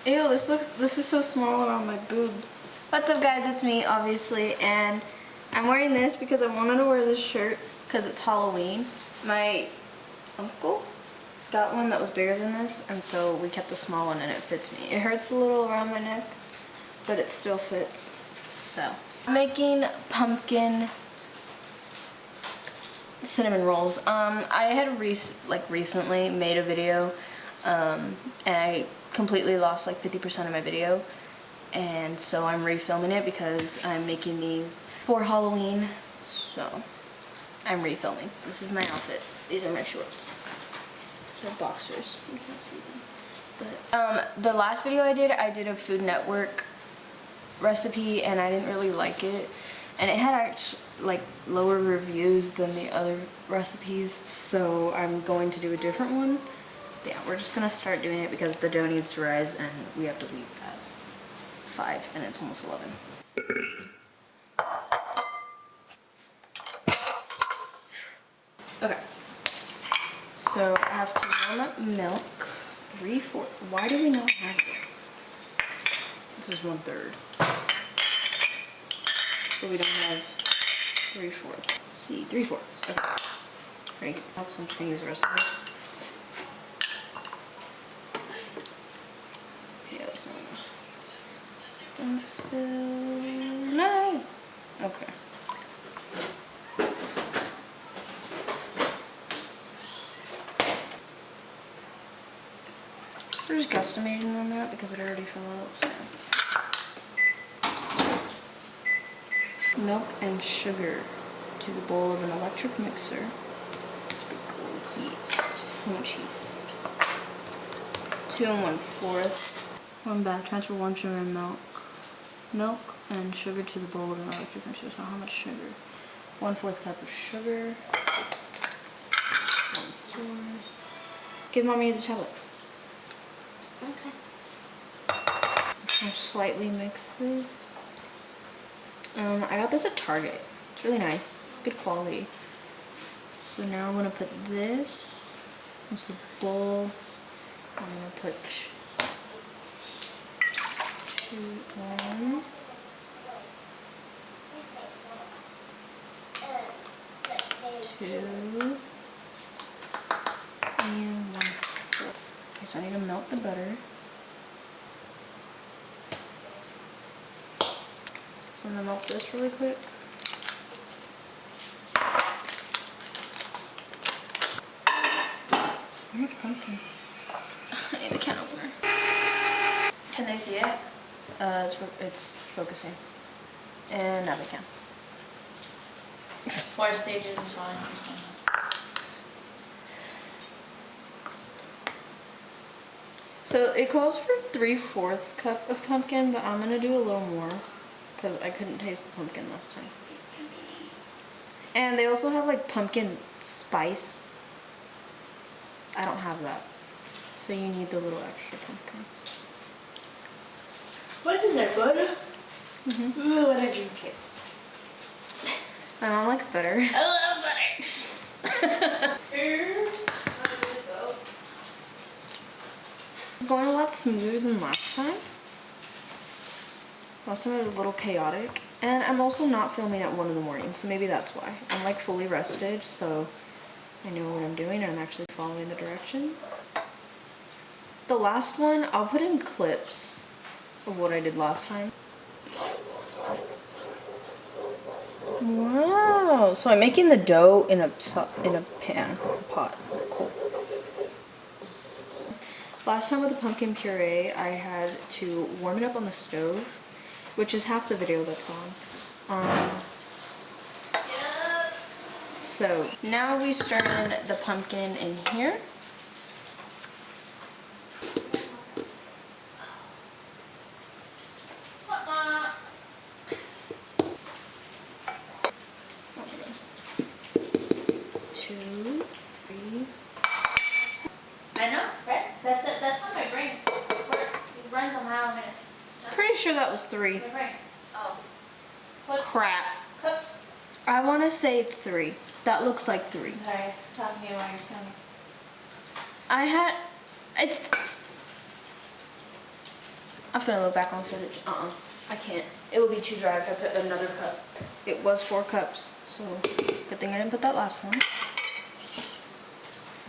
Ew, this is so small around my boobs. What's up guys, it's me obviously, and I'm wearing this because I wanted to wear this shirt because it's Halloween. My uncle got one that was bigger than this, and so we kept the small one and it fits me. It hurts a little around my neck, but it still fits. So I'm making pumpkin cinnamon rolls. I had recently made a video and I completely lost like 50% of my video, and so I'm refilming it because I'm making these for Halloween, so I'm refilming. This is my outfit. These are my shorts. They're boxers. You can't see them. But the last video I did a Food Network recipe and I didn't really like it, and it had actually like lower reviews than the other recipes, so I'm going to do a different one. Yeah, we're just gonna start doing it because the dough needs to rise and we have to leave at 5 and it's almost 11. Okay, so I have to warm up milk, 3/4. Why do we not have it? This is 1/3. But we don't have 3/4. Let's see, 3/4. Okay. Ready? So I'm just gonna use the rest of this. Yeah, that's not enough. Don't spill. No! Okay. We're just guesstimating on that because it already fell out. So milk and sugar to the bowl of an electric mixer. Sprinkle yeast. How much yeast? 2 1/4. 1 bath. Transfer warm sugar and milk. Milk and sugar to the bowl of an electric mixer. So how much sugar? 1/4 cup of sugar. 1/4. Give mommy the tablet. Okay. I'll slightly mix this. I got this at Target. It's really nice. Good quality. So now I'm going to put this into the bowl. I'm going to put 2 on. Two. And 1. Okay, so I need to melt the butter. So I'm going to melt this really quick. Where's the pumpkin? I need the can opener. Can they see it? It's focusing. And now they can. 4 stages is fine. So it calls for 3/4 cup of pumpkin, but I'm gonna do a little more because I couldn't taste the pumpkin last time. And they also have like pumpkin spice. I don't have that, so you need the little extra pumpkin. What's in there, butter? Ooh, when I drink it. My mom likes butter. I love butter. Here. It's going a lot smoother than last time. Last time it was a little chaotic. And I'm also not filming at 1 in the morning, so maybe that's why. I'm like fully rested, so I know what I'm doing and I'm actually following the directions. The last one, I'll put in clips of what I did last time. Wow, so I'm making the dough in a pan, a pot. Cool. Last time with the pumpkin puree, I had to warm it up on the stove, which is half the video that's on. So now we start in the pumpkin in here. I know, right? That's how my brain works. It runs a mile a minute. Pretty sure that was 3. My brain. Oh. Crap. Cooks. I want to say it's 3. That looks like 3. Sorry, talking to you while you're filming. It's I'm finna look back on footage. I can't. It would be too dry if I put another cup. It was 4 cups, so good thing I didn't put that last one.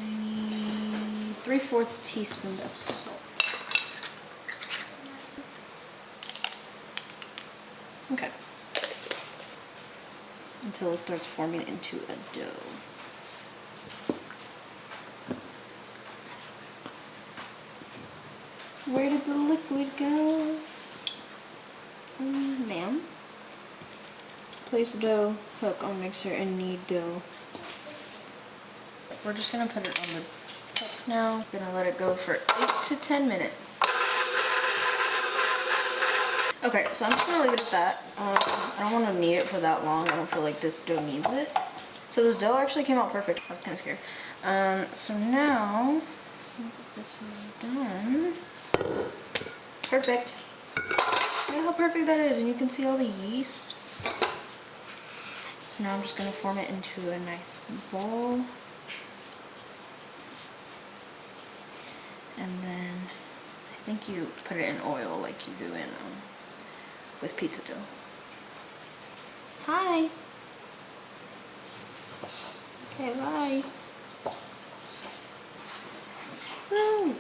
I need 3/4 teaspoon of salt. Okay. Until it starts forming into a dough. Where did the liquid go? Ma'am. Place dough, hook on mixer, and knead dough. We're just gonna put it on the hook now. We're gonna let it go for 8 to 10 minutes. Okay, so I'm just gonna leave it at that. I don't want to knead it for that long. I don't feel like this dough needs it. So this dough actually came out perfect. I was kind of scared. So now this is done. Perfect. Look at how perfect that is, and you can see all the yeast. So now I'm just gonna form it into a nice ball. And then I think you put it in oil like you do in with pizza dough. Hi. Okay, bye. Woo.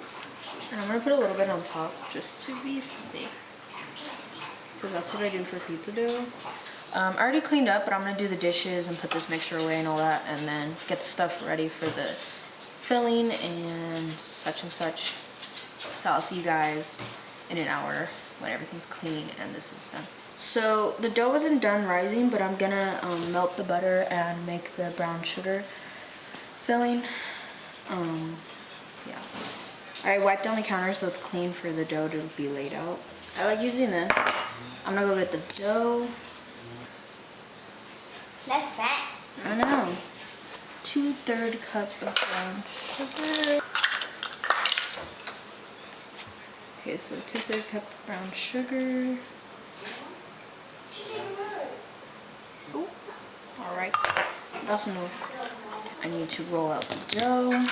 And I'm gonna put a little bit on top just to be safe, because that's what I do for pizza dough. I already cleaned up, but I'm gonna do the dishes and put this mixer away and all that, and then get the stuff ready for the filling and such. So I'll see you guys in an hour when everything's clean and this is done. So the dough isn't done rising, but I'm gonna melt the butter and make the brown sugar filling. Yeah. I wiped down the counter so it's clean for the dough to be laid out. I like using this. I'm gonna go get the dough. That's fat. I know. 2/3 cup of brown sugar. Okay, so 2/3 cup of brown sugar. Ooh. All right. I also know I need to roll out the dough.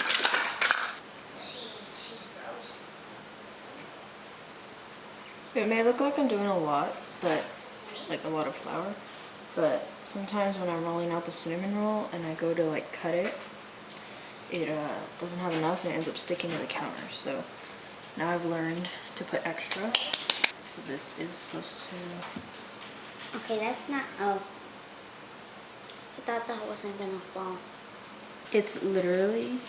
It may look like I'm doing a lot, but like a lot of flour, but sometimes when I'm rolling out the cinnamon roll and I go to like cut it, it doesn't have enough and it ends up sticking to the counter. So now I've learned to put extra. So this is supposed to... Okay, that's not, oh. I thought that wasn't gonna fall. It's literally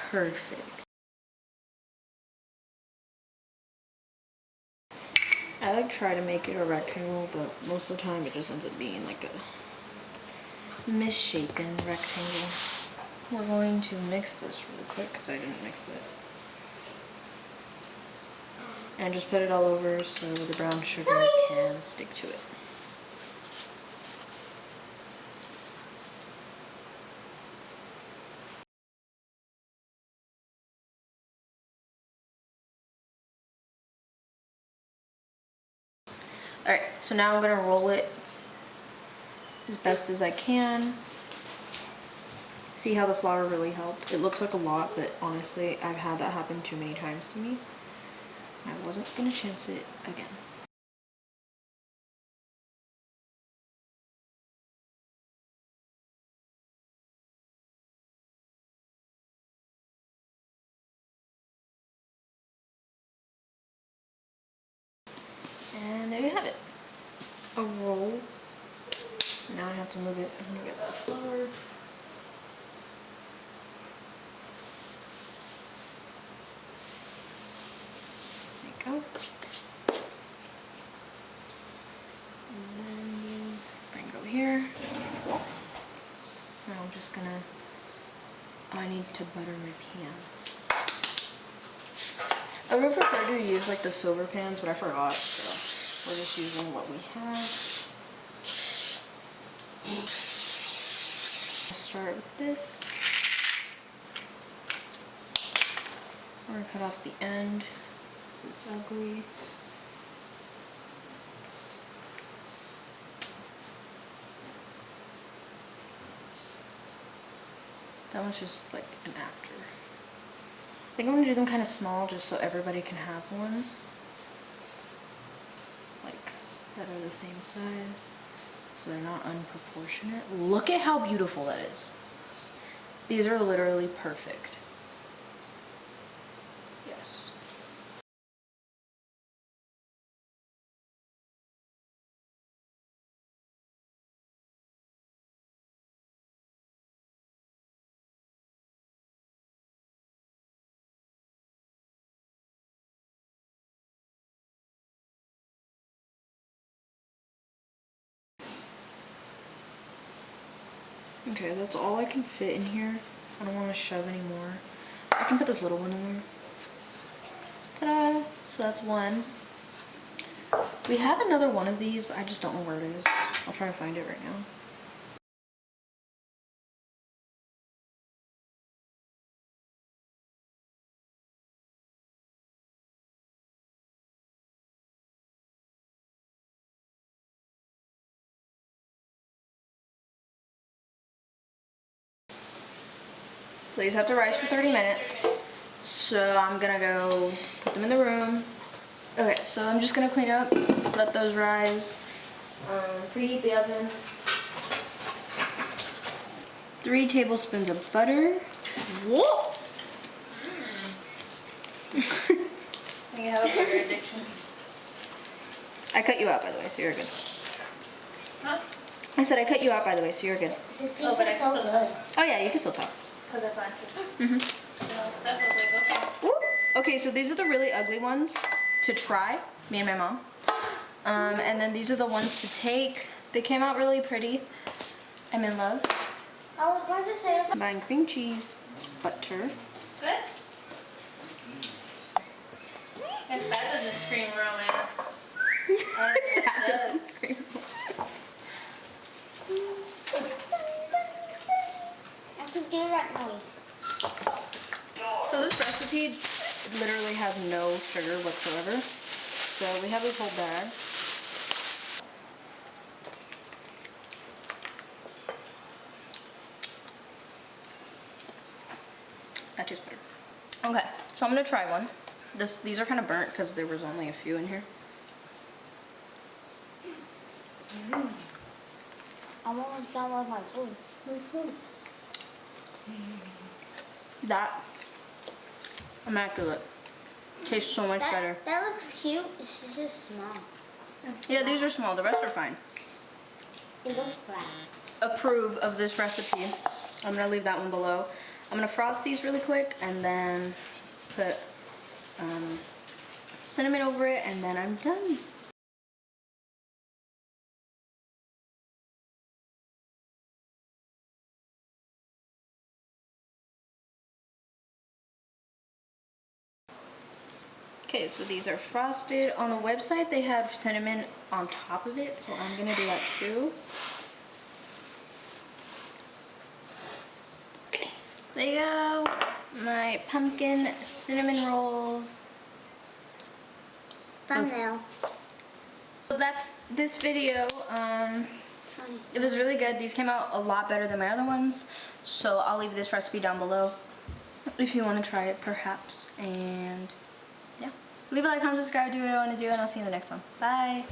perfect. I like try to make it a rectangle, but most of the time it just ends up being like a misshapen rectangle. We're going to mix this really quick because I didn't mix it. And just put it all over so the brown sugar can stick to it. Alright, so now I'm going to roll it as best as I can. See how the flour really helped? It looks like a lot, but honestly, I've had that happen too many times to me. I wasn't going to chance it again. And there you have it. A roll. Now I have to move it. I'm going to get the flour. There you go. And then you bring it over here. Floss. Now I'm just going to... I need to butter my pans. I would prefer to use like the silver pans, but I forgot, so we're just using what we have. Start with this. We're gonna cut off the end because it's ugly. That one's just like an after. I think I'm gonna do them kind of small just so everybody can have one. like that are the same size, so they're not unproportionate. Look at how beautiful that is. These are literally perfect. Yes. Okay, that's all I can fit in here. I don't want to shove anymore. I can put this little one in there. Ta-da! So that's one. We have another one of these, but I just don't know where it is. I'll try to find it right now. So these have to rise for 30 minutes. So I'm gonna go put them in the room. Okay, so I'm just gonna clean up, let those rise, preheat the oven. 3 tablespoons of butter. Whoa! You have a butter addiction. I cut you out, by the way, so you're good. Huh? I said I cut you out, by the way, so you're good. This piece but I is can so still good. Oh yeah, you can still talk. Because I planted. Mm-hmm. Stuff, I was like, okay. Woo. Okay, so these are the really ugly ones to try, me and my mom. And then these are the ones to take. They came out really pretty. I'm in love. I was going to say I'm buying cream cheese, butter. Good? If that doesn't scream romance. That doesn't scream. I can do that noise. So this recipe literally has no sugar whatsoever. So we have this whole bag. That tastes better. Okay, so I'm gonna try one. These are kind of burnt because there was only a few in here. I'm almost done with my food. That immaculate. Tastes so much better. That looks cute. It's just small. Yeah, these are small. The rest are fine. It looks flat. Approve of this recipe. I'm gonna leave that one below. I'm gonna frost these really quick and then put cinnamon over it, and then I'm done. Okay, so these are frosted. On the website they have cinnamon on top of it, so I'm gonna do that too. There you go, my pumpkin cinnamon rolls. Thumbnail. So that's this video. Funny. It was really good. These came out a lot better than my other ones, so I'll leave this recipe down below if you want to try it perhaps. And yeah, leave a like, comment, subscribe, do what you want to do, and I'll see you in the next one. Bye.